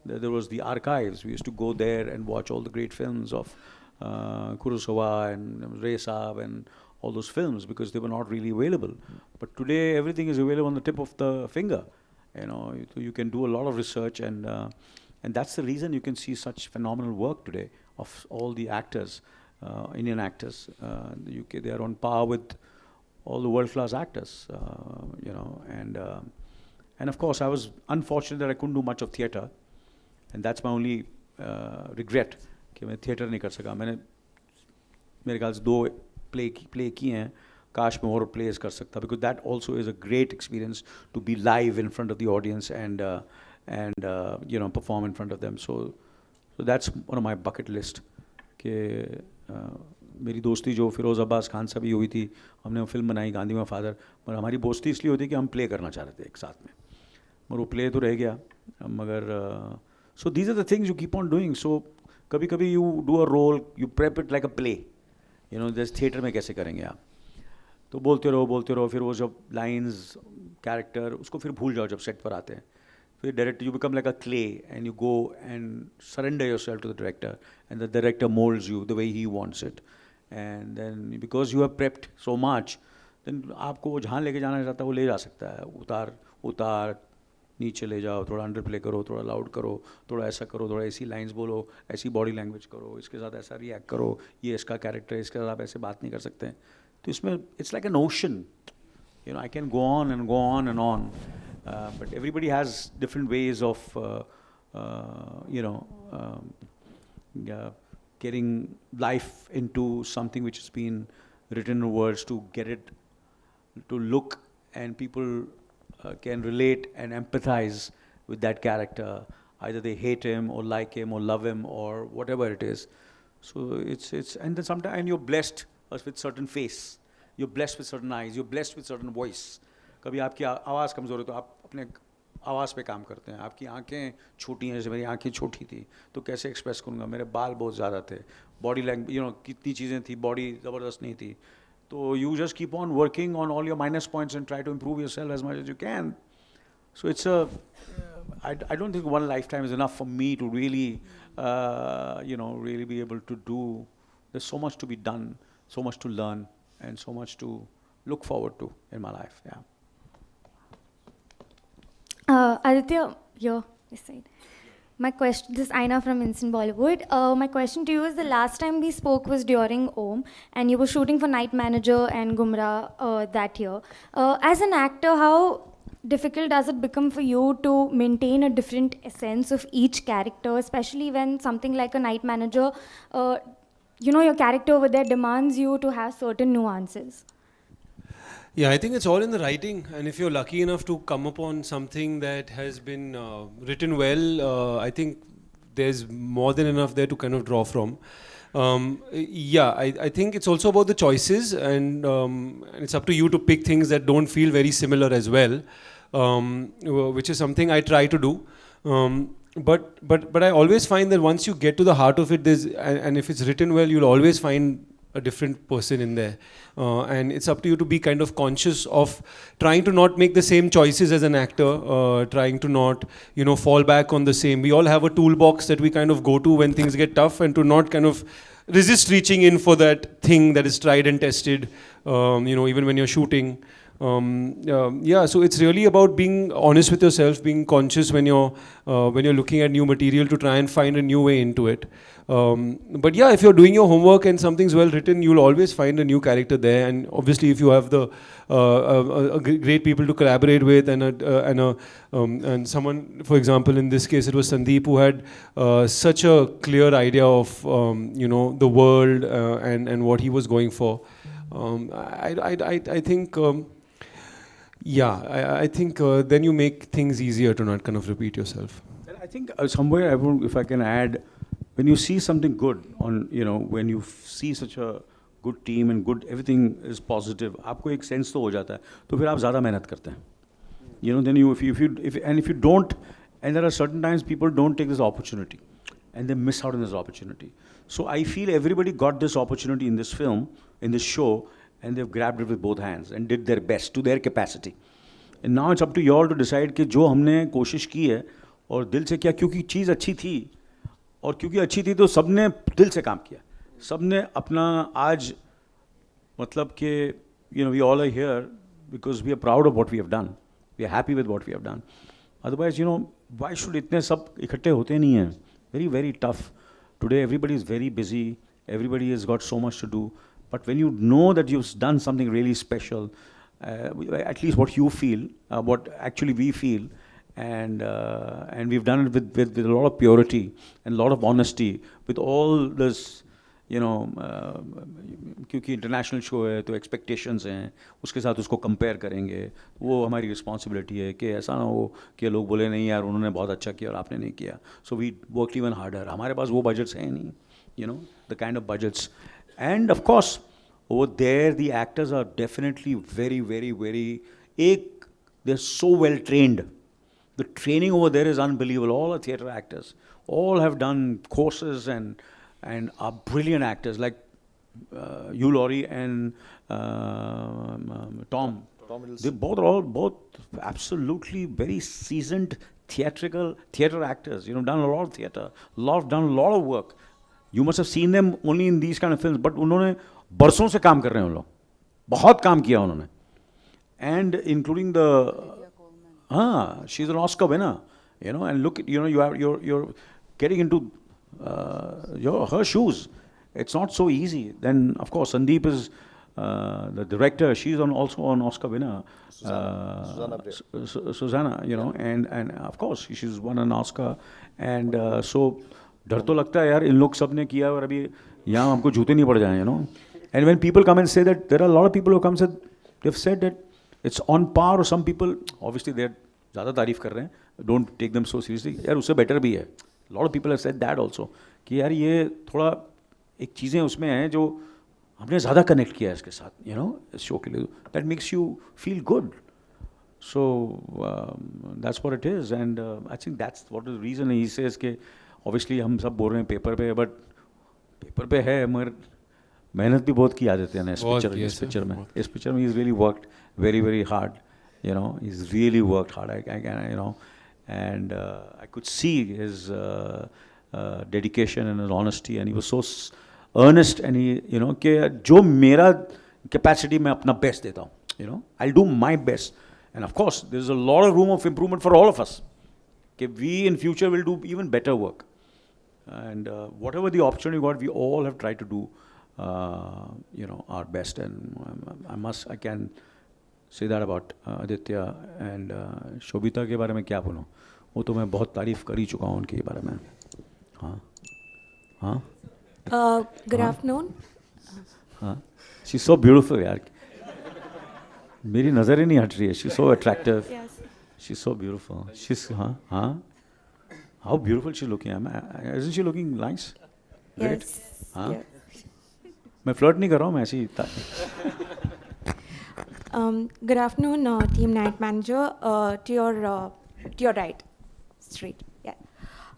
there was the archives. We used to go there and watch all the great films of Kurosawa and Ray Saab and all those films, because they were not really available. But today everything is available on the tip of the finger. So you can do a lot of research, and that's the reason you can see such phenomenal work today of all the actors, Indian actors. The UK, they are on par with all the world-class actors, and of course I was unfortunate that I couldn't do much of theatre. And that's my only regret कि मैं theatre नहीं कर सका. मैंने मेरे ख्याल से 2 play किए हैं, काश मैं और प्लेस कर सकता, because that also is a great experience to be live in front of the audience and perform in front of them. So that's one of my bucket list. कि मेरी दोस्ती जो फिरोज़ अब्बास खान से भी हुई थी, हमने वो फिल्म बनाई गांधी माँ फादर, पर हमारी दोस्ती इसलिए होती कि हम प्ले करना चाह रहे थे एक साथ में, मगर वो प्ले तो रह गया. मगर so these are the things you keep on doing. So कभी you do a role, you prep it like a play. There's theatre में कैसे करेंगे आप, तो बोलते रहो, फिर वो जब lines, character, उसको फिर भूल जाओ जब set पर आते हैं. फिर director, you become like a clay and you go and surrender yourself to the director, and the director molds you the way he wants it. And then because you have prepped so much, then आपको वो जहाँ लेके जाना चाहता है वो ले जा सकता है. उतार नीचे ले जाओ, थोड़ा अंडर प्ले करो, थोड़ा लाउड करो, थोड़ा ऐसा करो, थोड़ा ऐसी लाइंस बोलो, ऐसी बॉडी लैंग्वेज करो, इसके साथ ऐसा रिएक्ट करो, ये इसका कैरेक्टर है, इसके साथ आप ऐसे बात नहीं कर सकते हैं. तो इसमें it's like an ocean, I can go on and go on and on, but everybody has different ways of getting life into something which has been written in words, to get it to look, and people can relate and empathize with that character. Either they hate him or like him or love him or whatever it is. So it's and then sometimes, and you're blessed with certain face, you're blessed with certain eyes, you're blessed with certain voice. कभी आपकी आवाज़ कमज़ोर है तो आप अपने आवाज़ पे काम करते हैं. आपकी आंखें छोटी हैं, जैसे मेरी आंखें छोटी थी तो कैसे एक्सप्रेस करूँगा. मेरे बाल बहुत ज़्यादा थे, बॉडी लैंग्वेज कितनी चीज़ें थी, बॉडी ज़बरदस्त नहीं थी. So you just keep on working on all your minus points and try to improve yourself as much as you can. So it's I don't think one lifetime is enough for me to really, really be able to do. There's so much to be done, so much to learn, and so much to look forward to in my life. Yeah. Aditya, here, this side. My question, this is Aina from Instant Bollywood. My question to you is the last time we spoke was during Om, and you were shooting for Night Manager and Gumra that year. As an actor, how difficult does it become for you to maintain a different essence of each character, especially when something like a Night Manager, your character over there demands you to have certain nuances? Yeah, I think it's all in the writing, and if you're lucky enough to come upon something that has been written well, I think there's more than enough there to kind of draw from. I think it's also about the choices, and it's up to you to pick things that don't feel very similar as well, which is something I try to do. But I always find that once you get to the heart of it, and if it's written well, you'll always find a different person in there, and it's up to you to be kind of conscious of trying to not make the same choices as an actor, trying to not fall back on the same. We all have a toolbox that we kind of go to when things get tough, and to not kind of resist reaching in for that thing that is tried and tested, even when you're shooting. So it's really about being honest with yourself, being conscious when you're looking at new material, to try and find a new way into it. But yeah, if you're doing your homework and something's well written, you'll always find a new character there. And obviously, if you have the great people to collaborate with, and someone, for example, in this case, it was Sandeep, who had such a clear idea of the world and what he was going for. I think. I think then you make things easier to not kind of repeat yourself. And I think somewhere, if I can add, when you see something good on, when you see such a good team and good, everything is positive, आपको एक sense तो हो जाता है, तो फिर आप ज़्यादा मेहनत करते हैं. Then if you don't, and there are certain times people don't take this opportunity, and they miss out on this opportunity. So I feel everybody got this opportunity in this film, in this show, and they've grabbed it with both hands and did their best to their capacity. And now it's up to you all to decide कि जो हमने कोशिश की है और दिल से किया, क्योंकि चीज़ अच्छी थी और क्योंकि अच्छी थी तो सबने दिल से काम किया, सबने अपना आज मतलब कि we all are here because we are proud of what we have done, we are happy with what we have done. Otherwise, why should इतने सब इकट्ठे होते नहीं हैं? Very, very tough. Today everybody is very busy, everybody has got so much to do. But when you know that you've done something really special, at least what you feel, what actually we feel, and we've done it with a lot of purity and a lot of honesty, with all this, क्योंकि international show है तो expectations हैं, उसके साथ उसको compare करेंगे, वो हमारी रिस्पॉन्सिबिलिटी है कि ऐसा ना हो कि लोग बोले नहीं यार उन्होंने बहुत अच्छा किया और आपने नहीं किया. So we work even harder. हमारे पास वो बजट्स हैं नहीं, the kind of budgets. And of course, over there, the actors are definitely very, very, very, they're so well trained. The training over there is unbelievable. All the theatre actors, all have done courses and are brilliant actors, like you, Laurie, and Tom. They both are both absolutely very seasoned theatre actors. Done a lot of theatre, done a lot of work. You must have seen them only in these kind of films, but उन्होंने बरसों से काम कर रहे हैं उन लोग, बहुत काम किया उन्होंने, and including she's an Oscar winner, and look, you're getting into her shoes. It's not so easy. Then of course Sandeep is the director. She's also an Oscar winner, Susanna, and of course she's won an Oscar, and so. डर तो लगता है यार इन लोग सब ने किया और अभी यहाँ हमको जूते नहीं पड़ जाए, And when people come and say that, there are a lot of people who come and they've said that it's on par, or some people, obviously they're ज़्यादा तारीफ कर रहे हैं, don't take them so seriously, यार उससे better भी है. A lot of people have said that also, कि यार ये थोड़ा एक चीज़ें उसमें हैं जो हमने ज़्यादा कनेक्ट किया है इसके साथ, इस शो के लिए. That makes you feel good. So that's what it is, and I think that's what the reason he says कि obviously हम सब बोल रहे हैं पेपर पे, बट पेपर पे है मगर मेहनत भी बहुत की आदत है ना इस पिक्चर में he's really worked very, very hard, he's really worked hard, and I could see his dedication and his honesty, and he was so earnest, and he कि जो मेरा capacity मैं अपना best देता हूँ, I'll do my best, And of course, there is a lot of room of improvement for all of us. Okay, we in future will do even better work. And whatever the opportunity we got, we all have tried to do, our best. And I can say that about Aditya and Shobhita के बारे में क्या बोलूँ? वो तो मैं बहुत तारीफ कर ही चुका हूँ उनके बारे में. हाँ, हाँ. Good afternoon. हाँ. She's so beautiful, यार. मेरी नज़र ही नहीं हट रही है. She's so attractive. Yes. She's so beautiful. She's हाँ. How beautiful she's looking. Isn't she looking nice? Great. Yes. हाँ. Yes. मैं फ्लर्ट नहीं कर रहा हूँ, मैं ऐसे ही Good afternoon, team night manager. To your right, straight. Yeah.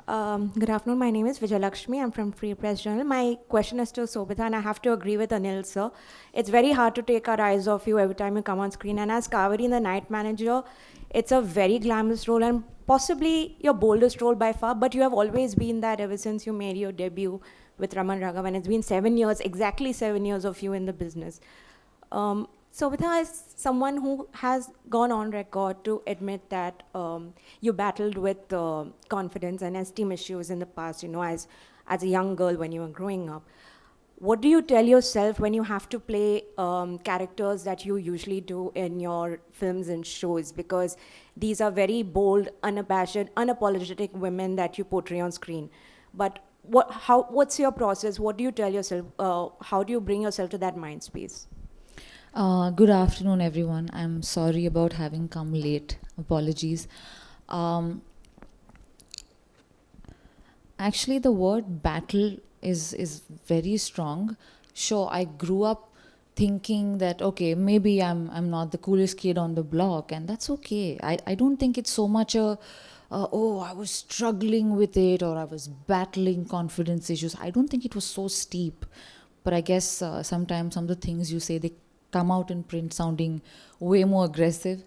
Good afternoon. My name is Vijay Lakshmi. I'm from Free Press Journal. My question is to Sobhita, and I have to agree with Anil, sir. It's very hard to take our eyes off you every time you come on screen. And as Kaveri in the night manager, it's a very glamorous role and possibly your boldest role by far. But you have always been that ever since you made your debut with Raman Raghavan. It's been 7 years, exactly 7 years of you in the business. Sobhita is someone who has gone on record to admit that you battled with confidence and esteem issues in the past, as a young girl when you were growing up. What do you tell yourself when you have to play characters that you usually do in your films and shows? Because these are very bold, unabashed, unapologetic women that you portray on screen. But what's your process? What do you tell yourself? How do you bring yourself to that mind space? Good afternoon, everyone. I'm sorry about having come late. Apologies. Actually, the word battle is very strong. Sure, I grew up thinking that, okay, maybe I'm not the coolest kid on the block, and that's okay. I don't think it's so much I was struggling with it, or I was battling confidence issues. I don't think it was so steep. But I guess sometimes some of the things you say, they come out in print sounding way more aggressive.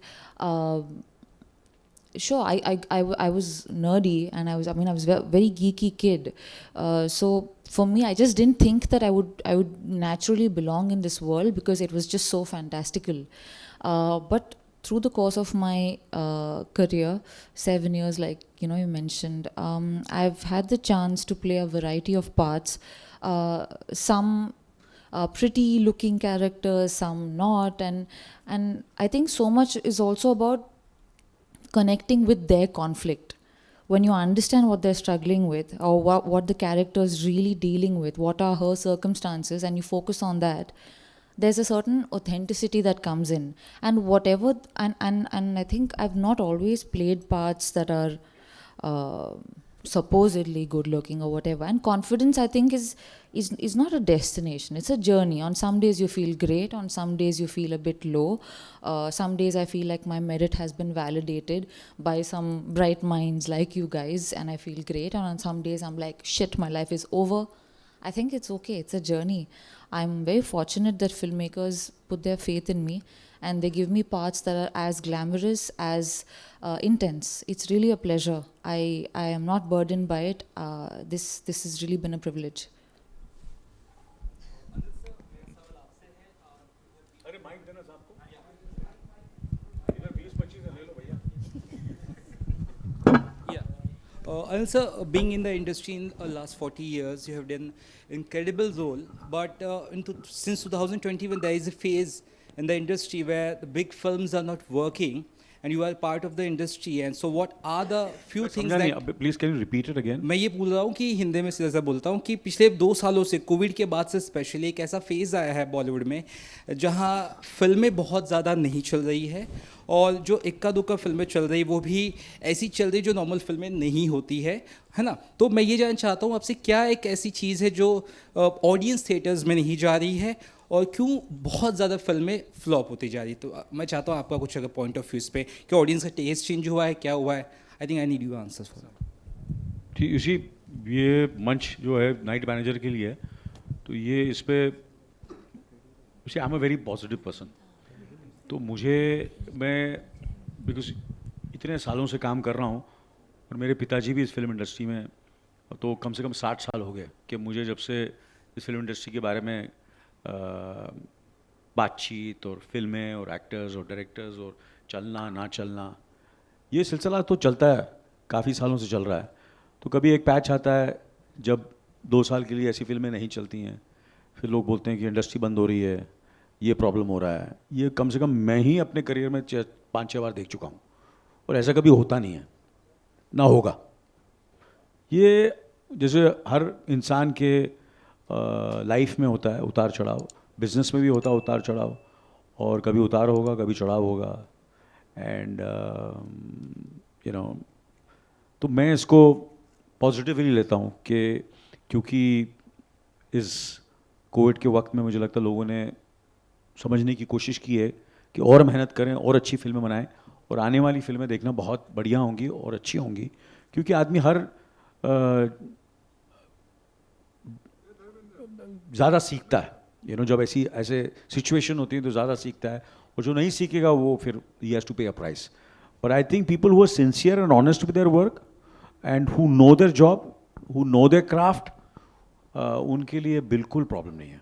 Sure, I was nerdy, and I was a very geeky kid. So for me, I just didn't think that I would naturally belong in this world because it was just so fantastical. But through the course of my career, 7 years, like you mentioned, I've had the chance to play a variety of parts. Some pretty looking characters, some not, and I think so much is also about connecting with their conflict. When you understand what they're struggling with, or what the character is really dealing with, what are her circumstances, and you focus on that, there's a certain authenticity that comes in. And whatever, and I think I've not always played parts that are supposedly good looking or whatever. And confidence, I think, is not a destination, it's a journey. On some days you feel great, on some days you feel a bit low. Some days I feel like my merit has been validated by some bright minds like you guys, and I feel great. And on some days I'm like, shit, my life is over. I think it's okay, it's a journey. I'm very fortunate that filmmakers put their faith in me, and they give me parts that are as glamorous, as intense. It's really a pleasure. I am not burdened by it. This has really been a privilege. Anil sir, being in the industry in the last 40 years, you have done incredible role. But since 2020, when there is a phase in the industry where the big films are not working, and you are part of the industry, and so what are the few things that... Please, can you repeat it again? मैं ये बोल रहा हूँ कि हिंदी में सीधा बोलता हूँ कि पिछले 2 सालों से, कोविड के बाद से स्पेशली, एक ऐसा फेज़ आया है बॉलीवुड में जहाँ फिल्में बहुत ज़्यादा नहीं चल रही है, और जो इक्का दुक्का फिल्में चल रही वो भी ऐसी चल रही जो नॉर्मल फिल्में नहीं होती है ना. तो मैं ये जानना चाहता हूँ आपसे, क्या एक ऐसी चीज़ है जो ऑडियंस थिएटर्स में नहीं जा रही है, और क्यों बहुत ज़्यादा फिल्में फ्लॉप होती जा रही है? तो मैं चाहता हूँ आपका कुछ अगर पॉइंट ऑफ व्यू इस पे, कि ऑडियंस का टेस्ट चेंज हुआ है, क्या हुआ है? आई think I need you answers for that. ठीक, इसी ये मंच जो है नाइट मैनेजर के लिए, तो ये इस पे I am a very positive person. तो मैं बिकॉज इतने सालों से काम कर रहा हूँ, और मेरे पिताजी भी इस फिल्म इंडस्ट्री में, तो कम से कम 60 साल हो गए कि मुझे जब से इस फिल्म इंडस्ट्री के बारे में बातचीत और फिल्में और एक्टर्स और डायरेक्टर्स और चलना ना चलना, ये सिलसिला तो चलता है, काफ़ी सालों से चल रहा है। तो कभी एक पैच आता है जब 2 साल के लिए ऐसी फिल्में नहीं चलती हैं, फिर लोग बोलते हैं कि इंडस्ट्री बंद हो रही है, ये प्रॉब्लम हो रहा है। ये कम से कम मैं ही अपने करियर में 5-6 बार देख चुका हूँ, और ऐसा कभी होता नहीं है, ना होगा। ये जैसे हर इंसान के लाइफ में होता है उतार चढ़ाव, बिजनेस में भी होता है उतार चढ़ाव, और कभी उतार होगा कभी चढ़ाव होगा। एंड यू नो, तो मैं इसको पॉजिटिवली लेता हूँ कि क्योंकि इस कोविड के वक्त में मुझे लगता है लोगों ने समझने की कोशिश की है कि और मेहनत करें और अच्छी फिल्में बनाएं, और आने वाली फिल्में देखना बहुत बढ़िया होंगी और अच्छी होंगी, क्योंकि आदमी हर ज़्यादा सीखता है। जब ऐसे सिचुएशन होती है तो ज़्यादा सीखता है, और जो नहीं सीखेगा वो फिर ही has to pay a price. But I think people who are sincere and honest with their work and who know their job, who know their craft, उनके लिए बिल्कुल प्रॉब्लम नहीं है।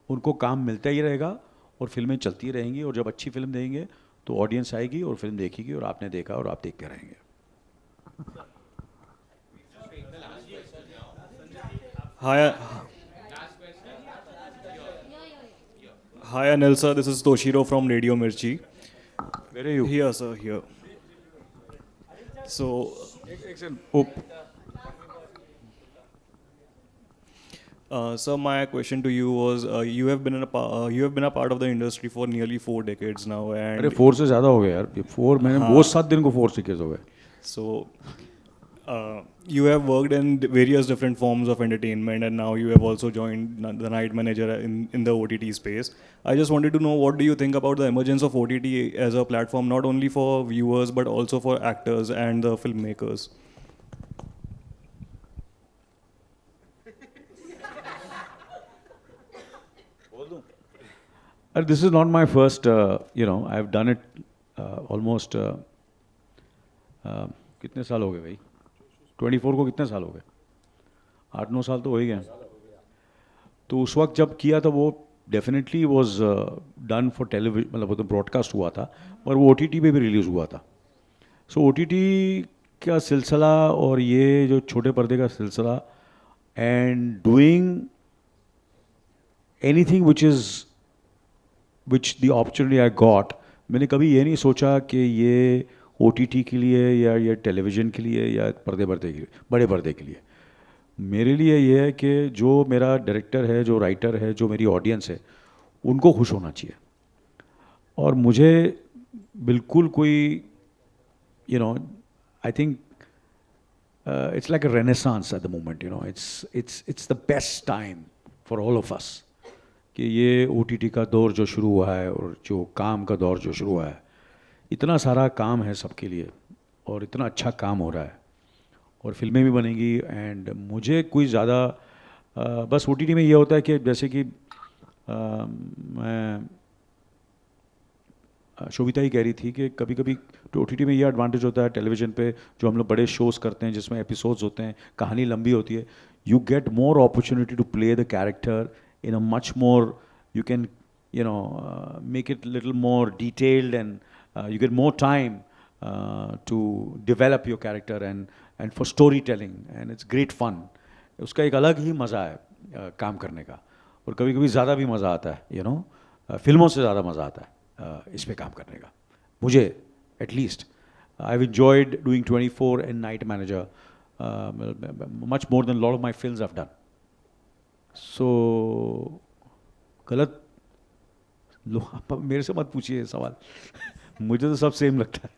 उनको काम मिलता ही रहेगा और फिल्में चलती रहेंगी, और जब अच्छी फिल्म देंगे तो ऑडियंस आएगी और फिल्म देखेगी, और आपने देखा और आप देखते रहेंगे। Hi Anil sir, this is Toshiro from Radio Mirchi. Where are you? Here sir, here. So, sir, my question to you was, you have been a part of the industry for nearly 4 decades now, and अरे 4 से ज़्यादा हो गया यार, 4 मैंने वो 7 दिन को 4 decades हो गए। So, you have worked in various different forms of entertainment, and now you have also joined the night manager in the OTT space. I just wanted to know, what do you think about the emergence of OTT as a platform, not only for viewers but also for actors and the filmmakers? This is not my first, I've done it almost, कितने साल हो गए भाई? 24 को कितने साल हो गए? 8-9 साल तो हो ही गए। तो उस वक्त जब किया था वो definitely was done for television, मतलब वो तो ब्रॉडकास्ट हुआ था, और वो OTT पे भी रिलीज़ हुआ था। सो OTT का सिलसिला और ये जो छोटे पर्दे का सिलसिला, and doing anything which the opportunity I got, मैंने कभी ये नहीं सोचा कि ये OTT के लिए या ये टेलीविज़न के लिए या बड़े पर्दे के लिए। मेरे लिए ये है कि जो मेरा डायरेक्टर है, जो राइटर है, जो मेरी ऑडियंस है, उनको खुश होना चाहिए। और मुझे बिल्कुल कोई I think it's like a renaissance at the moment, it's the best time for all of us कि ये OTT का दौर जो शुरू हुआ है, और जो काम का दौर जो शुरू हुआ है, इतना सारा काम है सबके लिए, और इतना अच्छा काम हो रहा है, और फिल्में भी बनेंगी। एंड मुझे कोई ज़्यादा बस OTT में ये होता है कि जैसे कि मैं शोभिता ही कह रही थी कि कभी कभी तो OTT में ये एडवांटेज होता है, टेलीविज़न पे जो हम लोग बड़े शोज़ करते हैं जिसमें एपिसोड्स होते हैं, कहानी लंबी होती है, you get more opportunity to play the character in a much more, you can make it a little more detailed, and you get more time to develop your character and for storytelling, and it's great fun. उसका एक अलग ही मज़ा है काम करने का, और कभी कभी ज़्यादा भी मज़ा आता है, फिल्मों से ज़्यादा मज़ा आता है इस पे काम करने का। मुझे at least I've enjoyed doing 24 and Night Manager much more than a lot of my films I've done. So, गलत मेरे से मत पूछिए सवाल मुझे तो सब सेम लगता है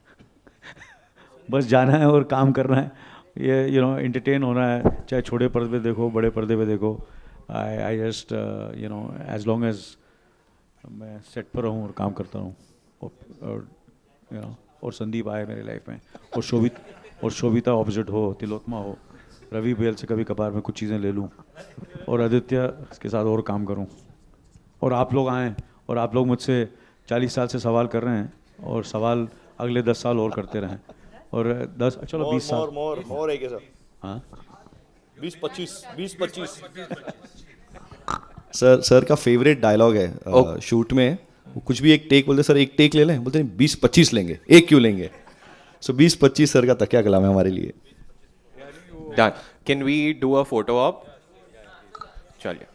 बस जाना है और काम करना है, ये एंटरटेन होना है, चाहे छोटे पर्दे पे देखो बड़े पर्दे पे देखो। I just as long as मैं सेट पर रहूँ और काम करता रहूँ, और संदीप आए मेरे लाइफ में, और शोभिता ऑपोजिट हो, तिलोत्मा हो, रवि बेल से कभी कभार मैं कुछ चीज़ें ले लूँ, और आदित्य के साथ और काम करूँ, और आप लोग आएँ, और आप लोग मुझसे 40 साल से सवाल कर रहे हैं, और सवाल अगले 10 साल और करते रहें, और 10 चलो 20 साल मोर है क्या सर? हाँ 20-25 सर का फेवरेट डायलॉग है शूट में, कुछ भी एक टेक बोलते सर एक टेक ले लें, बोलते नहीं 20-25 लेंगे, एक क्यों लेंगे. सो 20-25 सर का तकिया कलाम है हमारे लिए. Done. Can we do a photo op? चलिए.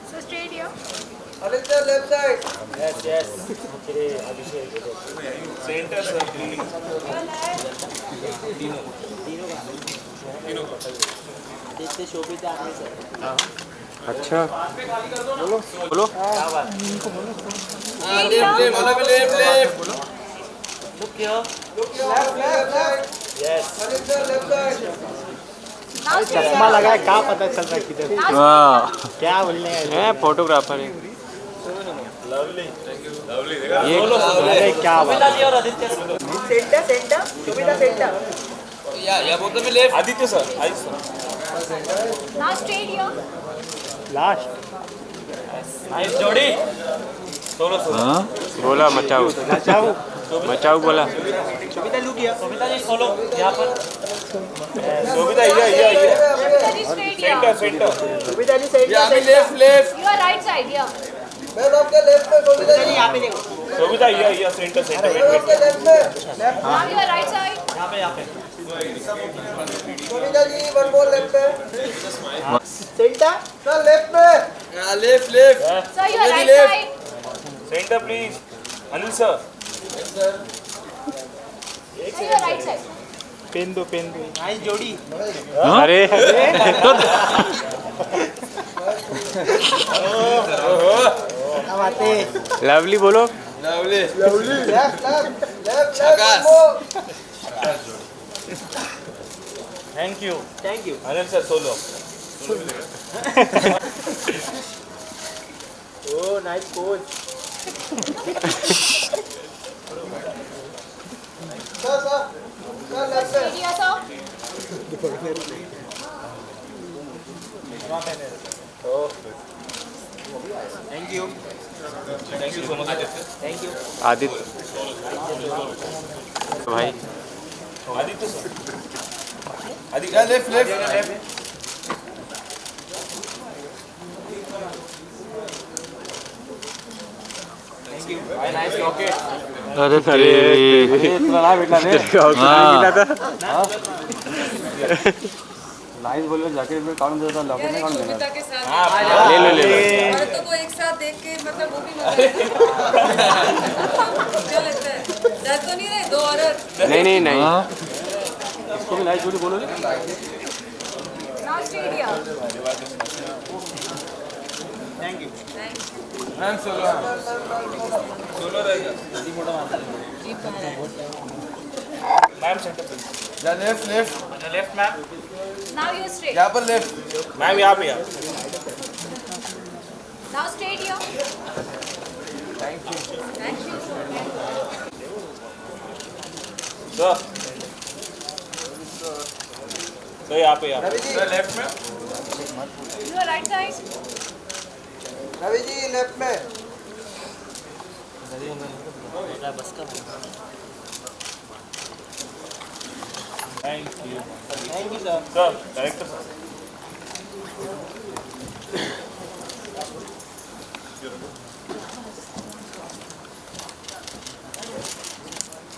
So straight here. Anil sir, left side. Yes. Okay, Abhishek. Center sir, please. देखते शोभिता आने सर. अच्छा. बोलो. बोलो. Left. Look here. Left. Yes. Anil sir, left side. चश्मा लगा है, क्या पता चल रहा है किधर. क्या बोलने मैं फोटोग्राफर है. Lovely. ये क्या शोभिता जी और Aditya. Center. Shobhita center. Yeah, both of them left. Aditya sir. Now straight here. Last. Nice जोड़ी. Solo. बोला मचाओ. मचाओ बोला. Sobhita look here. Sobhita ji solo यहाँ पर. Sobhita here. Sobhita ji straight here. Center. Sobhita ji center. Yeah, left. You are right side here. मैं आपके left में शोभिता जी यहाँ पे देखो. Sobhita here, center. Now you are right side. यहाँ पे. Sobhita ji, one more left में. Center. Sir, left में. Yeah, left. Sir, you are right side. Center, please. Anil sir. Sir, you are right side. Pen दो. Nice जोड़ी. अरे lovely बोलो. Lovely. Left. Thank you. Anil sir, solo. Oh, nice pose. Sir, left Straight here, sir. Thank you so much. Thank you. Aditya भाई. Aditya sir. Aditya, left. Thank you. Nice, okay. अरे line बोलो जाके फिर कौन देता locket में कौन देना. ले. औरतों को एक साथ देख के मतलब वो भी मजा क्या लगता है. डर तो नहीं रहे दो औरत. नहीं. इसको भी लाइट जोड़ी बोलो. Now straight here. Thank you. Ma'am, solo रहेगा. Ma'am, center please. Yeah, left. Left, ma'am. Now you straight. यहाँ पर left. Ma'am, यहाँ पे. Now straight here. Thank you. Sir. Sir, यहाँ पे. Sir, left में. You are right side. Ravi ji, left में. Thank you. Sir. Director sir.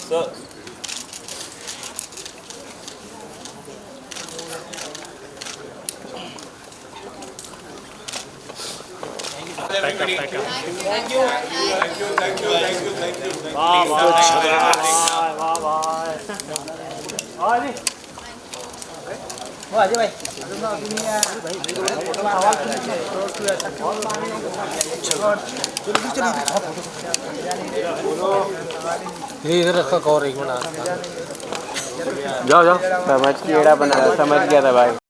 Sir. Thank you. Ajay भाई इधर रखा और एक मिनट. जाओ समझ गया था भाई.